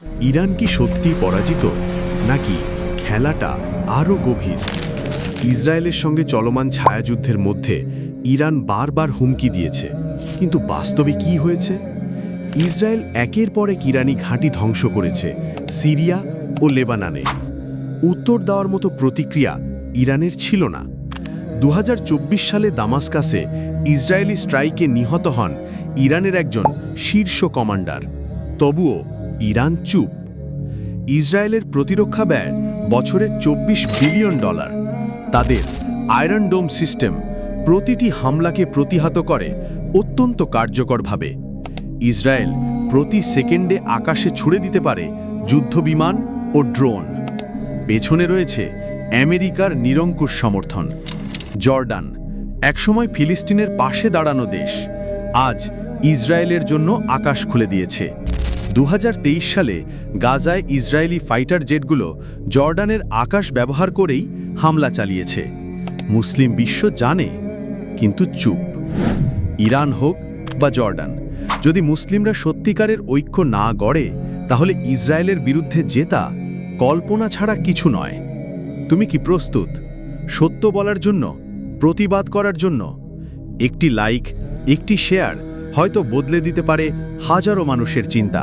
Iran কি সত্যি পরাজিত, নাকি খেলাটা আরও গভীর? ইসরায়েলের সঙ্গে চলমান ছায়াযুদ্ধের মধ্যে ইরান বারবার হুমকি দিয়েছে, কিন্তু বাস্তবে কি হয়েছে? ইসরায়েল একের পর এক ইরানি ঘাঁটি ধ্বংস করেছে সিরিয়া ও লেবাননে। উত্তর দেওয়ার মতো প্রতিক্রিয়া ইরানের ছিল না। 2024 সালে দামাস্কাসে ইসরায়েলি স্ট্রাইকে নিহত হন ইরানের একজন শীর্ষ কমান্ডার। তবুও ইরান চুপ। ইসরায়েলের প্রতিরক্ষা ব্যয় বছরে $24 বিলিয়ন। তাদের আয়রন ডোম সিস্টেম প্রতিটি হামলাকে প্রতিহত করে অত্যন্ত কার্যকরভাবে। ইসরায়েল প্রতি সেকেন্ডে আকাশে ছুড়ে দিতে পারে যুদ্ধবিমান ও ড্রোন। পেছনে রয়েছে আমেরিকার নিরঙ্কুশ সমর্থন। জর্ডান, একসময় ফিলিস্তিনের পাশে দাঁড়ানো দেশ, আজ ইসরায়েলের জন্য আকাশ খুলে দিয়েছে। 2023 সালে গাজায় ইসরায়েলি ফাইটার জেটগুলো জর্ডানের আকাশ ব্যবহার করেই হামলা চালিয়েছে। মুসলিম বিশ্ব জানে, কিন্তু চুপ। ইরান হোক বা জর্ডান, যদি মুসলিমরা সত্যিকারের ঐক্য না গড়ে, তাহলে ইসরায়েলের বিরুদ্ধে জেতা কল্পনা ছাড়া কিছু নয়। তুমি কি প্রস্তুত সত্য বলার জন্য, প্রতিবাদ করার জন্য? একটি লাইক, একটি শেয়ার হয়তো বদলে দিতে পারে হাজারো মানুষের চিন্তা।